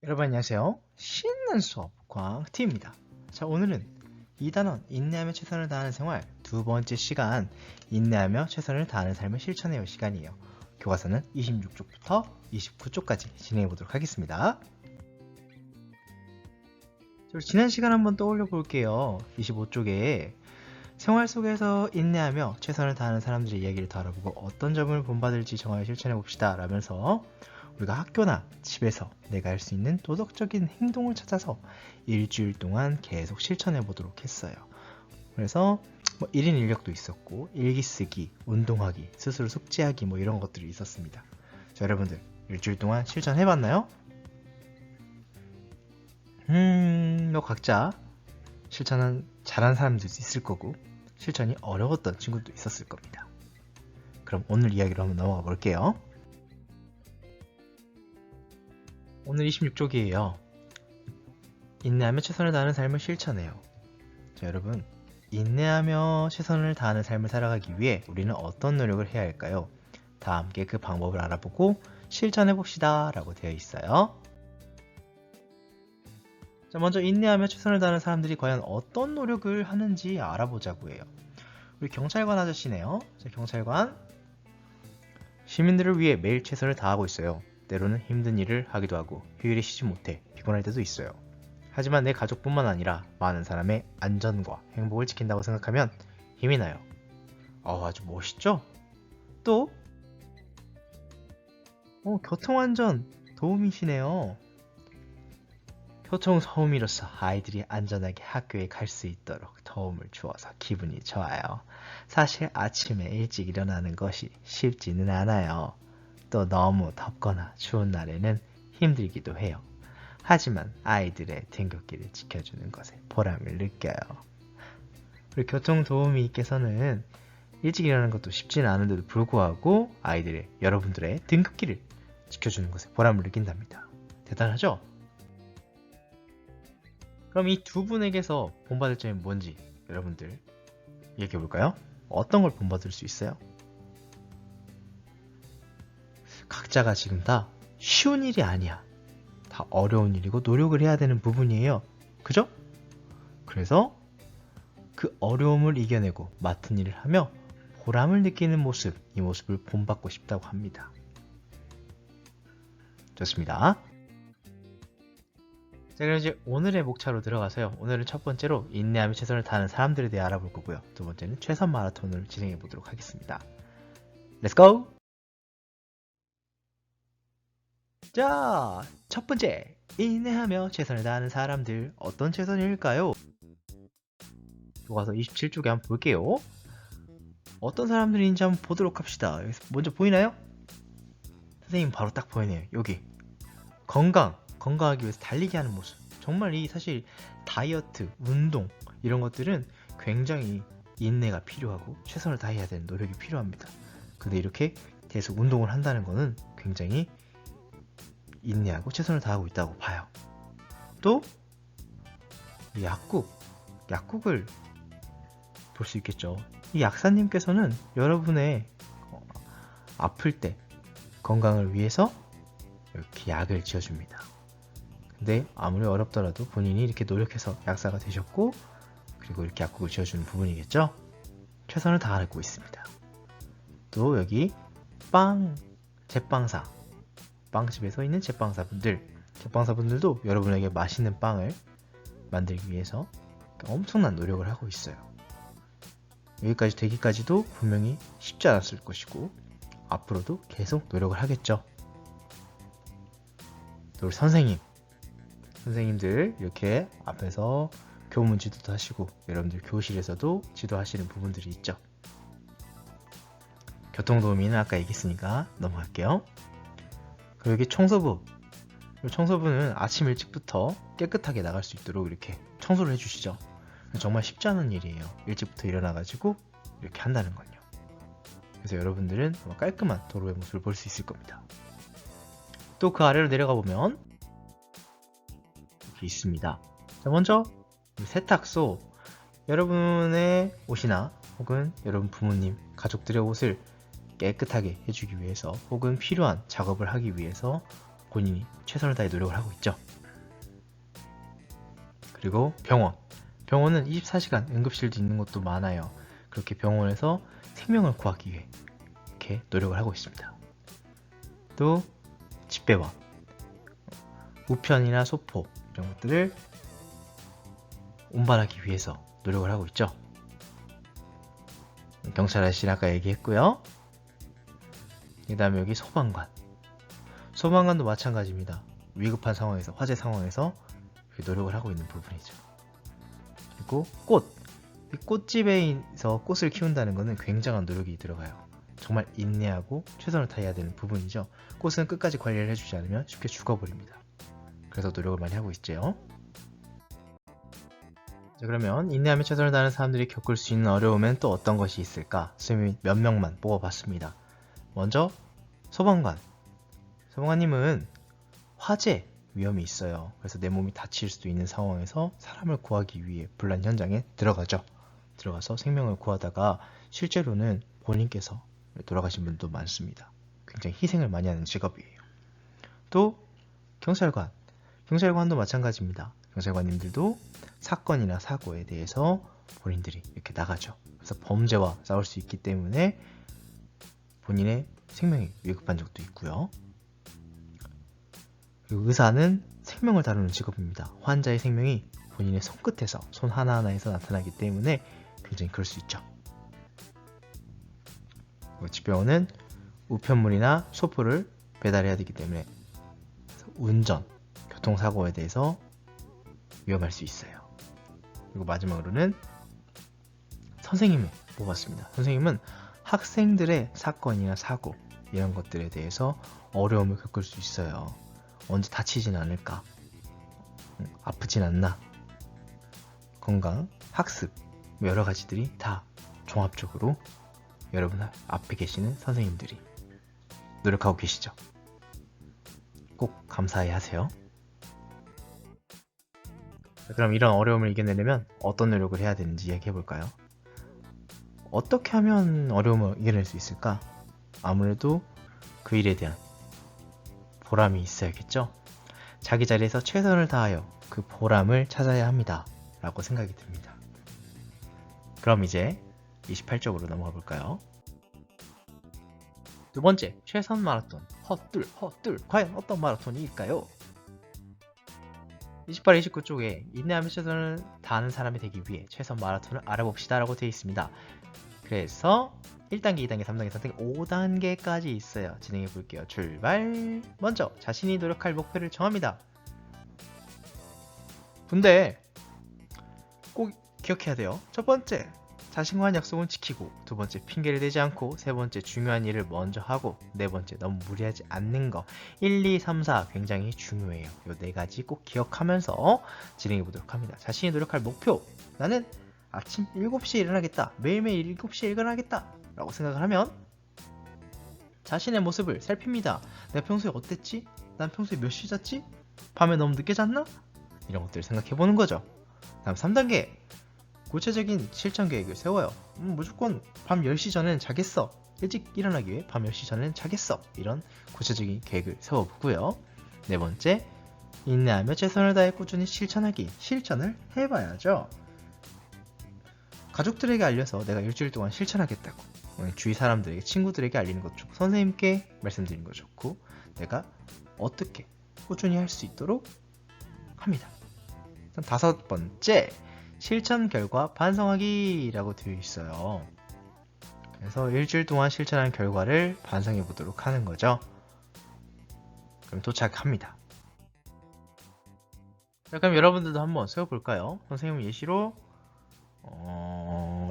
여러분 안녕하세요. 신나는 수업 광T입니다. 자, 오늘은 2단원 인내하며 최선을 다하는 생활 두 번째 시간, 인내하며 최선을 다하는 삶을 실천해요 시간이에요. 교과서는 26쪽부터 29쪽까지 진행해 보도록 하겠습니다. 지난 시간 한번 떠올려 볼게요. 25쪽에 생활 속에서 인내하며 최선을 다하는 사람들의 이야기를 더 알아보고 어떤 점을 본받을지 정하여 실천해 봅시다 라면서 우리가 학교나 집에서 내가 할 수 있는 도덕적인 행동을 찾아서 일주일 동안 계속 실천해 보도록 했어요. 그래서 1인 인력도 있었고 일기 쓰기, 운동하기, 스스로 숙제하기 이런 것들이 있었습니다. 자, 여러분들 일주일 동안 실천해 봤나요? 각자 실천은 잘한 사람들도 있을 거고 실천이 어려웠던 친구도 있었을 겁니다. 그럼 오늘 이야기로 한번 넘어가 볼게요. 오늘 26쪽이에요. 인내하며 최선을 다하는 삶을 실천해요. 자, 여러분, 인내하며 최선을 다하는 삶을 살아가기 위해 우리는 어떤 노력을 해야 할까요? 다 함께 그 방법을 알아보고 실천해 봅시다 라고 되어 있어요. 자, 먼저 인내하며 최선을 다하는 사람들이 과연 어떤 노력을 하는지 알아보자고 해요. 우리 경찰관 아저씨네요. 자, 경찰관, 시민들을 위해 매일 최선을 다하고 있어요. 때로는 힘든 일을 하기도 하고 휴일에 쉬지 못해 피곤할 때도 있어요. 하지만 내 가족뿐만 아니라 많은 사람의 안전과 행복을 지킨다고 생각하면 힘이 나요. 아주 멋있죠? 또 교통안전 도우미시네요. 교통소음이로서 아이들이 안전하게 학교에 갈 수 있도록 도움을 주어서 기분이 좋아요. 사실 아침에 일찍 일어나는 것이 쉽지는 않아요. 또 너무 덥거나 추운 날에는 힘들기도 해요. 하지만 아이들의 등굣길을 지켜주는 것에 보람을 느껴요. 우리 교통도우미께서는 일찍 일어나는 것도 쉽지는 않은데도 불구하고 여러분들의 등굣길을 지켜주는 것에 보람을 느낀답니다. 대단하죠? 그럼 이 두 분에게서 본받을 점이 뭔지 여러분들 얘기해 볼까요? 어떤 걸 본받을 수 있어요? 각자가 지금 다 쉬운 일이 아니야. 다 어려운 일이고 노력을 해야 되는 부분이에요. 그죠? 그래서 그 어려움을 이겨내고 맡은 일을 하며 보람을 느끼는 모습, 이 모습을 본받고 싶다고 합니다. 좋습니다. 자, 그럼 이제 오늘의 목차로 들어가서요. 오늘은 첫 번째로 인내하며 최선을 다하는 사람들에 대해 알아볼 거고요. 두 번째는 최선 마라톤을 진행해 보도록 하겠습니다. Let's go! 자, 첫 번째, 인내하며 최선을 다하는 사람들, 어떤 최선일까요? 교과서 27쪽에 한번 볼게요. 어떤 사람들인지 한번 보도록 합시다. 여기서 먼저 보이나요? 선생님 바로 딱 보이네요. 여기 건강하기 위해서 달리기 하는 모습. 정말 사실 다이어트, 운동 이런 것들은 굉장히 인내가 필요하고 최선을 다해야 되는 노력이 필요합니다. 근데 이렇게 계속 운동을 한다는 거는 굉장히 인내하고 최선을 다하고 있다고 봐요. 또 약국을 볼 수 있겠죠. 이 약사님께서는 여러분의 아플 때 건강을 위해서 이렇게 약을 지어줍니다. 근데 아무리 어렵더라도 본인이 이렇게 노력해서 약사가 되셨고 그리고 이렇게 약국을 지어주는 부분이겠죠. 최선을 다하고 있습니다. 또 여기 제빵사, 빵집에서 있는 제빵사분들도 여러분에게 맛있는 빵을 만들기 위해서 엄청난 노력을 하고 있어요. 여기까지 되기까지도 분명히 쉽지 않았을 것이고 앞으로도 계속 노력을 하겠죠. 또 우리 선생님들 이렇게 앞에서 교문 지도도 하시고 여러분들 교실에서도 지도하시는 부분들이 있죠. 교통도우미는 아까 얘기했으니까 넘어갈게요. 그리고 여기 청소부는 아침 일찍부터 깨끗하게 나갈 수 있도록 이렇게 청소를 해주시죠. 정말 쉽지 않은 일이에요. 일찍부터 일어나가지고 이렇게 한다는 건요. 그래서 여러분들은 깔끔한 도로의 모습을 볼 수 있을 겁니다. 또 그 아래로 내려가 보면 이렇게 있습니다. 자, 먼저 세탁소, 여러분의 옷이나 혹은 여러분 부모님, 가족들의 옷을 깨끗하게 해주기 위해서 혹은 필요한 작업을 하기 위해서 본인이 최선을 다해 노력을 하고 있죠. 그리고 병원은 24시간 응급실도 있는 곳도 많아요. 그렇게 병원에서 생명을 구하기 위해 이렇게 노력을 하고 있습니다. 또 집배원, 우편이나 소포 이런 것들을 운반하기 위해서 노력을 하고 있죠. 경찰 아저씨는 아까 얘기했고요. 그 다음에 여기 소방관도 마찬가지입니다. 위급한 상황에서, 화재 상황에서 노력을 하고 있는 부분이죠. 그리고 이 꽃집에서 꽃을 키운다는 것은 굉장한 노력이 들어가요. 정말 인내하고 최선을 다해야 되는 부분이죠. 꽃은 끝까지 관리를 해주지 않으면 쉽게 죽어버립니다. 그래서 노력을 많이 하고 있죠. 자, 그러면 인내하며 최선을 다하는 사람들이 겪을 수 있는 어려움엔 또 어떤 것이 있을까? 선생님이 몇 명만 뽑아봤습니다. 먼저 소방관님은 화재 위험이 있어요. 그래서 내 몸이 다칠 수도 있는 상황에서 사람을 구하기 위해 분란 현장에 들어가서 생명을 구하다가 실제로는 본인께서 돌아가신 분도 많습니다. 굉장히 희생을 많이 하는 직업이에요. 또 경찰관도 마찬가지입니다. 경찰관님들도 사건이나 사고에 대해서 본인들이 이렇게 나가죠. 그래서 범죄와 싸울 수 있기 때문에 본인의 생명이 위급한 적도 있고요. 그리고 의사는 생명을 다루는 직업입니다. 환자의 생명이 본인의 손 하나하나에서 나타나기 때문에 굉장히 그럴 수 있죠. 그리고 집배원은 우편물이나 소포를 배달해야 되기 때문에 교통사고에 대해서 위험할 수 있어요. 그리고 마지막으로는 선생님을 뽑았습니다. 선생님은 학생들의 사건이나 사고 이런 것들에 대해서 어려움을 겪을 수 있어요. 언제 다치진 않을까? 아프진 않나? 건강, 학습 여러 가지들이 다 종합적으로 여러분 앞에 계시는 선생님들이 노력하고 계시죠. 꼭 감사해 하세요. 그럼 이런 어려움을 이겨내려면 어떤 노력을 해야 되는지 이야기해 볼까요? 어떻게 하면 어려움을 이겨낼 수 있을까? 아무래도 그 일에 대한 보람이 있어야겠죠? 자기 자리에서 최선을 다하여 그 보람을 찾아야 합니다. 라고 생각이 듭니다. 그럼 이제 28쪽으로 넘어가 볼까요? 두 번째, 최선 마라톤. 헛둘. 과연 어떤 마라톤일까요? 28, 29쪽에 인내하며 최선을 다하는 사람이 되기 위해 최선 마라톤을 알아봅시다 라고 되어 있습니다. 그래서 1단계, 2단계, 3단계, 4단계, 5단계까지 있어요. 진행해 볼게요. 출발! 먼저 자신이 노력할 목표를 정합니다. 근데 꼭 기억해야 돼요. 첫 번째, 자신과 한 약속은 지키고, 두 번째, 핑계를 대지 않고, 세 번째, 중요한 일을 먼저 하고, 네 번째, 너무 무리하지 않는 거. 1, 2, 3, 4 굉장히 중요해요. 이 네 가지 꼭 기억하면서 진행해 보도록 합니다. 자신이 노력할 목표. 나는 아침 7시에 일어나겠다. 매일매일 7시에 일어나겠다. 라고 생각을 하면 자신의 모습을 살핍니다. 내가 평소에 어땠지? 난 평소에 몇 시 잤지? 밤에 너무 늦게 잤나? 이런 것들을 생각해 보는 거죠. 다음 3단계. 구체적인 실천 계획을 세워요. 무조건 밤 10시 전에는 자겠어. 일찍 일어나기 위해 밤 10시 전에는 자겠어. 이런 구체적인 계획을 세워보고요. 네 번째, 인내하며 최선을 다해 꾸준히 실천하기. 실천을 해봐야죠. 가족들에게 알려서 내가 일주일 동안 실천하겠다고 주위 사람들에게, 친구들에게 알리는 것도 좋고, 선생님께 말씀드리는 것도 좋고, 내가 어떻게 꾸준히 할 수 있도록 합니다. 다섯 번째, 실천 결과 반성하기라고 되어 있어요. 그래서 일주일 동안 실천한 결과를 반성해 보도록 하는 거죠. 그럼 도착합니다. 자, 그럼 여러분들도 한번 세워볼까요? 선생님 예시로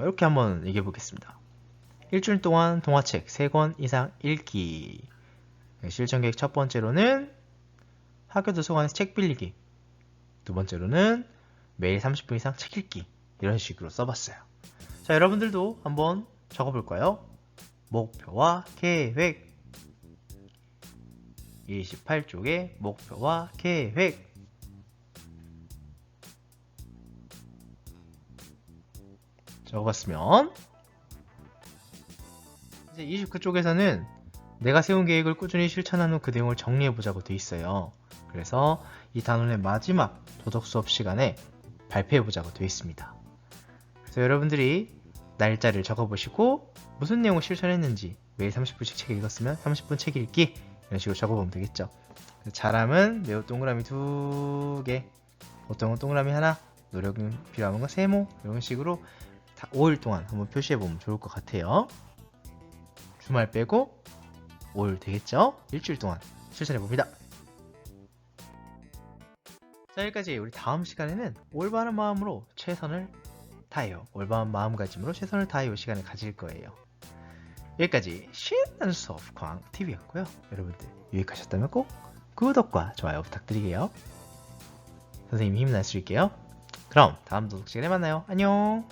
이렇게 한번 얘기해 보겠습니다. 일주일 동안 동화책 3권 이상 읽기. 실천 계획 첫 번째로는 학교 도서관에서 책 빌리기, 두 번째로는 매일 30분 이상 책 읽기. 이런 식으로 써봤어요. 자, 여러분들도 한번 적어볼까요? 목표와 계획. 28쪽에 목표와 계획. 적어봤으면 이제 29쪽에서는 내가 세운 계획을 꾸준히 실천한 후 그 내용을 정리해보자고 돼 있어요. 그래서 이 단원의 마지막 도덕 수업 시간에 발표해보자고 돼 있습니다. 그래서 여러분들이 날짜를 적어보시고 무슨 내용을 실천했는지 매일 30분씩 책 읽었으면 30분 책 읽기 이런 식으로 적어보면 되겠죠. 잘함은 매우 동그라미 2개, 보통은 동그라미 하나, 노력은 필요한 건 세모 이런 식으로 5일 동안 한번 표시해보면 좋을 것 같아요. 주말 빼고 5일 되겠죠? 일주일 동안 실천해봅니다. 자, 여기까지. 우리 다음 시간에는 올바른 마음으로 최선을 다해요. 올바른 마음가짐으로 최선을 다해요 시간을 가질 거예요. 여기까지 신나는 수업 광TV였고요. 여러분들 유익하셨다면 꼭 구독과 좋아요 부탁드릴게요. 선생님이 힘내드릴게요. 그럼 다음 도덕 시간에 만나요. 안녕.